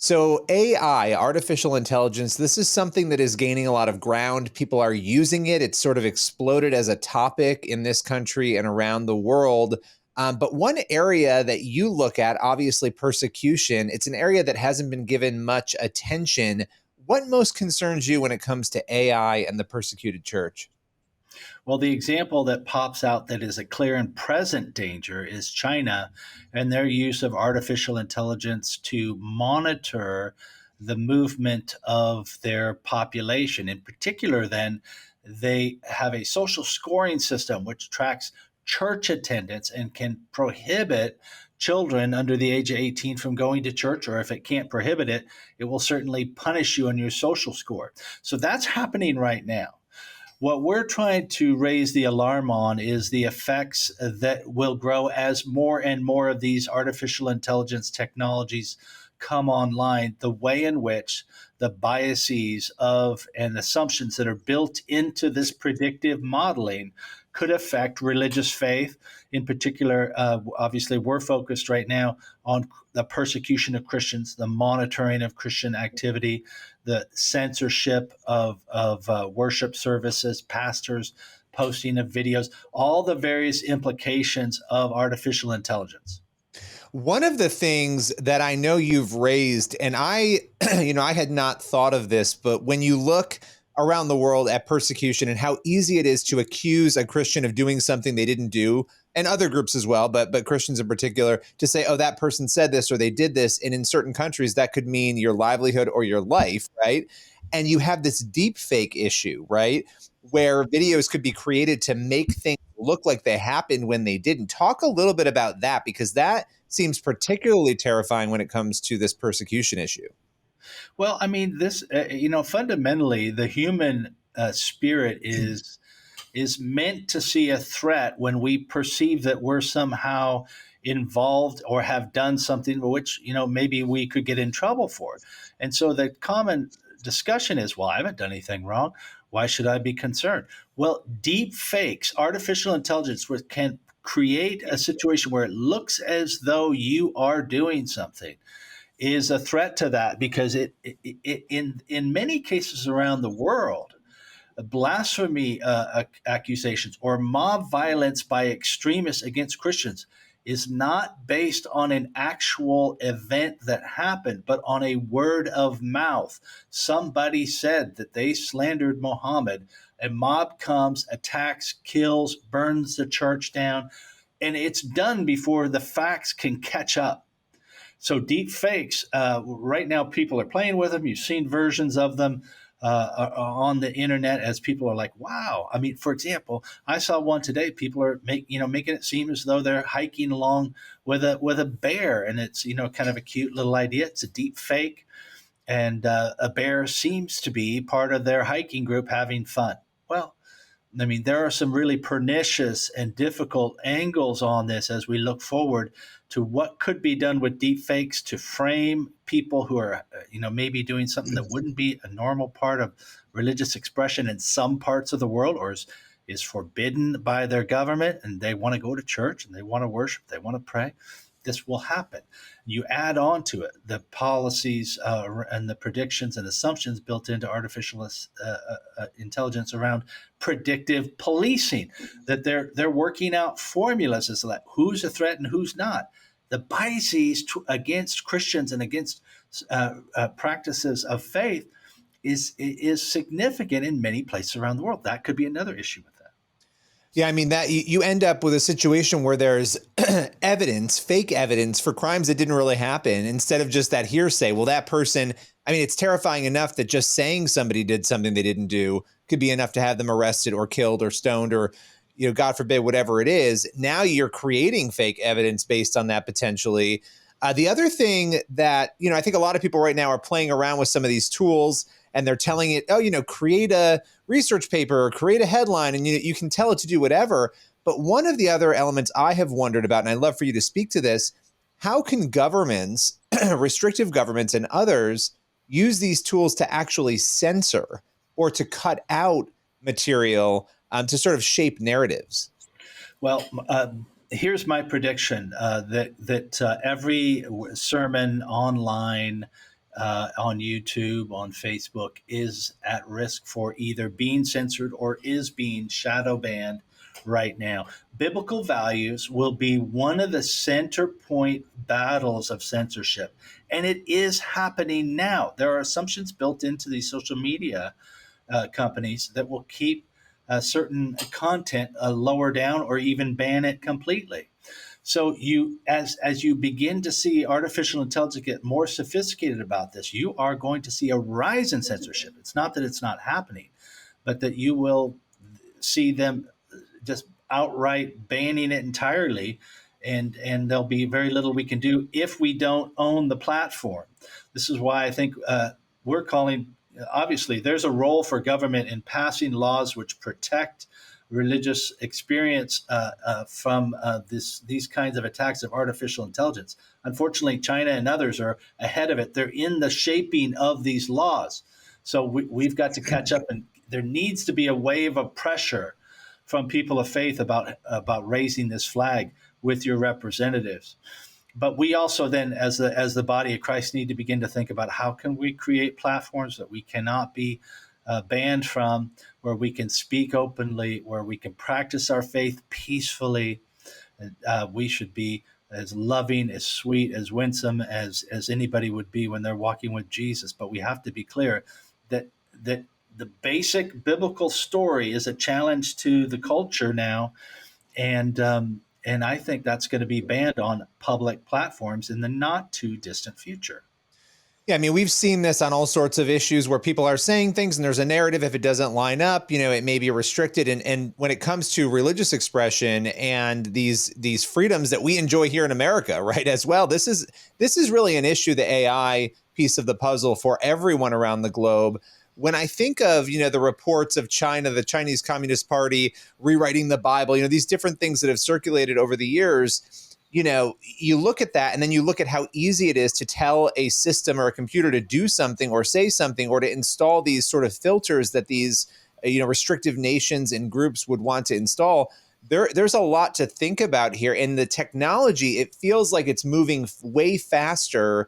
So AI, artificial intelligence, this is something that is gaining a lot of ground. People are using it. It's sort of exploded as a topic in this country and around the world. But one area that you look at, obviously persecution, it's an area that hasn't been given much attention. What most concerns you when it comes to AI and the persecuted church? Well, the example that pops out that is a clear and present danger is China and their use of artificial intelligence to monitor the movement of their population. In particular, then, they have a social scoring system which tracks church attendance and can prohibit children under the age of 18 from going to church, or if it can't prohibit it, it will certainly punish you on your social score. So that's happening right now. What we're trying to raise the alarm on is the effects that will grow as more and more of these artificial intelligence technologies come online, the way in which the biases of and assumptions that are built into this predictive modeling could affect religious faith. In particular, obviously, we're focused right now on the persecution of Christians, the monitoring of Christian activity, the censorship of worship services, pastors posting of videos, all the various implications of artificial intelligence. One of the things that I know you've raised, and I, I had not thought of this, but when you look around the world at persecution and how easy it is to accuse a Christian of doing something they didn't do, and other groups as well, but Christians in particular, to say, oh, that person said this or they did this. And in certain countries, that could mean your livelihood or your life, right? And you have this deep fake issue, right? Where videos could be created to make things look like they happened when they didn't. Talk a little bit about that, because that seems particularly terrifying when it comes to this persecution issue. Well, I mean, this, fundamentally, the human spirit is meant to see a threat when we perceive that we're somehow involved or have done something for which, maybe we could get in trouble for. And so the common discussion is, well, I haven't done anything wrong. Why should I be concerned? Well, deep fakes, artificial intelligence, can create a situation where it looks as though you are doing something, is a threat to that, because it in many cases around the world, blasphemy accusations or mob violence by extremists against Christians is not based on an actual event that happened, but on a word of mouth. Somebody said that they slandered Muhammad. A mob comes, attacks, kills, burns the church down, and it's done before the facts can catch up. So deep fakes, right now people are playing with them. You've seen versions of them on the internet as people are like, wow. I mean, for example, I saw one today. People are making it seem as though they're hiking along with a bear, and it's kind of a cute little idea. It's a deep fake, and a bear seems to be part of their hiking group having fun. Well, I mean, there are some really pernicious and difficult angles on this as we look forward to what could be done with deepfakes to frame people who are, maybe doing something that wouldn't be a normal part of religious expression in some parts of the world, or is forbidden by their government, and they want to go to church and they want to worship, they want to pray. This will happen. You add on to it the policies and the predictions and assumptions built into artificial intelligence around predictive policing, that they're working out formulas as to that who's a threat and who's not. The biases against Christians and against practices of faith is significant in many places around the world. That could be another issue with that. Yeah, I mean, that you end up with a situation where there's evidence, fake evidence for crimes that didn't really happen, instead of just that hearsay. Well, that person, I mean, it's terrifying enough that just saying somebody did something they didn't do could be enough to have them arrested or killed or stoned or, God forbid, whatever it is. Now you're creating fake evidence based on that potentially. The other thing that, I think a lot of people right now are playing around with some of these tools, and they're telling it, create a research paper or create a headline, and you can tell it to do whatever. But one of the other elements I have wondered about, and I'd love for you to speak to this, how can governments, restrictive governments and others, use these tools to actually censor or to cut out material to sort of shape narratives? Well, here's my prediction that every sermon online on YouTube, on Facebook, is at risk for either being censored or is being shadow banned right now. Biblical values will be one of the center point battles of censorship, and it is happening now. There are assumptions built into these social media companies that will keep certain content lower down or even ban it completely. So you, as you begin to see artificial intelligence get more sophisticated about this, you are going to see a rise in censorship. It's not that it's not happening, but that you will see them just outright banning it entirely, and there'll be very little we can do if we don't own the platform. This is why I think we're calling. Obviously, there's a role for government in passing laws which protect religious experience from these kinds of attacks of artificial intelligence. Unfortunately, China and others are ahead of it. They're in the shaping of these laws. So we've got to catch up, and there needs to be a wave of pressure from people of faith about raising this flag with your representatives. But we also then, as the body of Christ, need to begin to think about how can we create platforms that we cannot be banned from, where we can speak openly, where we can practice our faith peacefully. We should be as loving, as sweet, as winsome as anybody would be when they're walking with Jesus. But we have to be clear that the basic biblical story is a challenge to the culture now, and I think that's going to be banned on public platforms in the not too distant future. Yeah, I mean, we've seen this on all sorts of issues where people are saying things and there's a narrative. If it doesn't line up, it may be restricted. And when it comes to religious expression and these freedoms that we enjoy here in America, right, as well, this is really an issue, the AI piece of the puzzle for everyone around the globe. When I think of, the reports of China, the Chinese Communist Party rewriting the Bible, these different things that have circulated over the years, you look at that and then you look at how easy it is to tell a system or a computer to do something or say something or to install these sort of filters that these, restrictive nations and groups would want to install. There's a lot to think about here. And the technology, it feels like it's moving way faster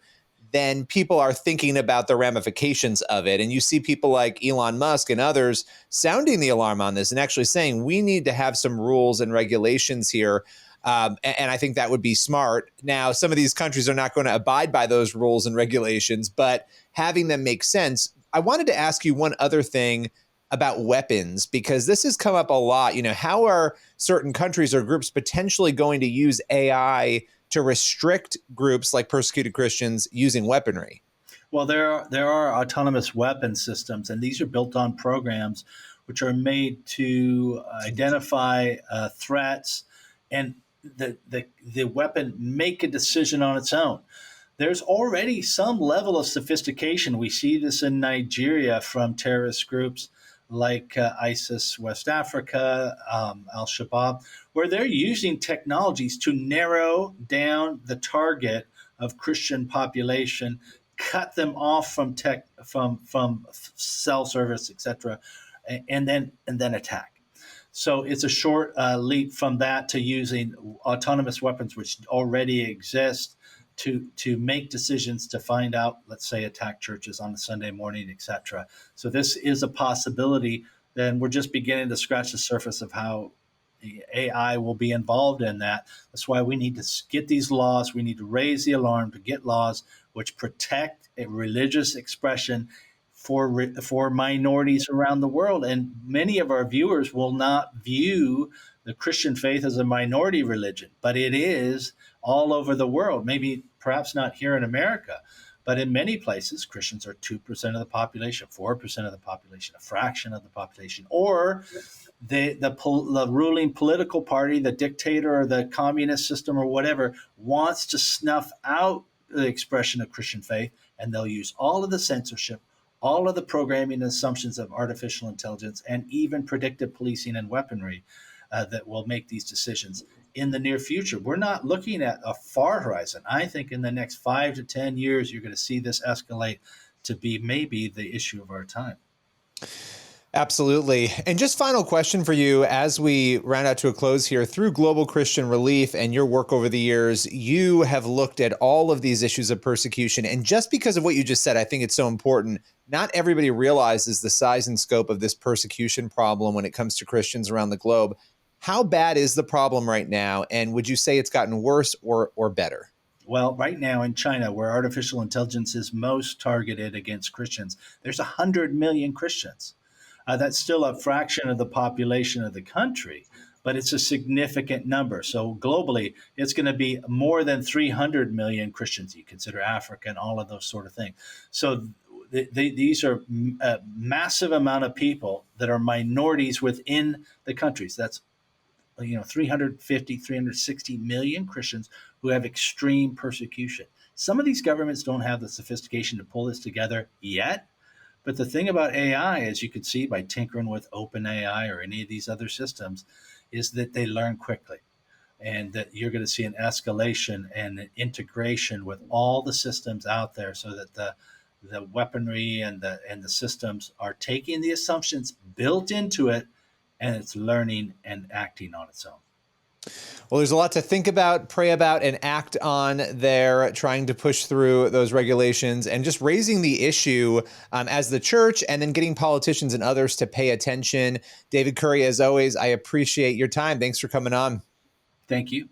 than people are thinking about the ramifications of it. And you see people like Elon Musk and others sounding the alarm on this and actually saying we need to have some rules and regulations here. And I think that would be smart. Now, some of these countries are not going to abide by those rules and regulations, but having them make sense. I wanted to ask you one other thing about weapons, because this has come up a lot. How are certain countries or groups potentially going to use AI to restrict groups like persecuted Christians using weaponry? Well, there are autonomous weapon systems, and these are built on programs which are made to identify threats and the weapon make a decision on its own. There's already some level of sophistication. We see this in Nigeria from terrorist groups like ISIS, West Africa, Al Shabaab, where they're using technologies to narrow down the target of Christian population, cut them off from tech, from cell service, etc., and then attack. So it's a short leap from that to using autonomous weapons, which already exist, to make decisions to find out, let's say, attack churches on a Sunday morning, etc. So this is a possibility. Then we're just beginning to scratch the surface of how the AI will be involved in that. That's why we need to get these laws. We need to raise the alarm to get laws which protect a religious expression for minorities around the world. And many of our viewers will not view the Christian faith as a minority religion, but it is all over the world. Maybe perhaps not here in America, but in many places, Christians are 2% of the population, 4% of the population, a fraction of the population, or the ruling political party, the dictator or the communist system or whatever, wants to snuff out the expression of Christian faith, and they'll use all of the censorship, all of the programming and assumptions of artificial intelligence, and even predictive policing and weaponry that will make these decisions in the near future. We're not looking at a far horizon. I think in the next 5 to 10 years, you're going to see this escalate to be maybe the issue of our time. Absolutely. And just final question for you as we round out to a close here. Through Global Christian Relief and your work over the years, you have looked at all of these issues of persecution. And just because of what you just said, I think it's so important. Not everybody realizes the size and scope of this persecution problem when it comes to Christians around the globe. How bad is the problem right now? And would you say it's gotten worse or better? Well, right now in China, where artificial intelligence is most targeted against Christians, there's 100 million Christians. That's still a fraction of the population of the country, but it's a significant number. So globally, it's going to be more than 300 million Christians. You consider Africa and all of those sort of things. So these are a massive amount of people that are minorities within the countries. That's 350 360 million Christians who have extreme persecution. Some of these governments don't have the sophistication to pull this together yet. But the thing about AI, as you can see by tinkering with OpenAI or any of these other systems, is that they learn quickly, and that you're going to see an escalation and an integration with all the systems out there, so that the weaponry and the systems are taking the assumptions built into it, and it's learning and acting on its own. Well, there's a lot to think about, pray about, and act on there, trying to push through those regulations and just raising the issue as the church, and then getting politicians and others to pay attention. David Curry, as always, I appreciate your time. Thanks for coming on. Thank you.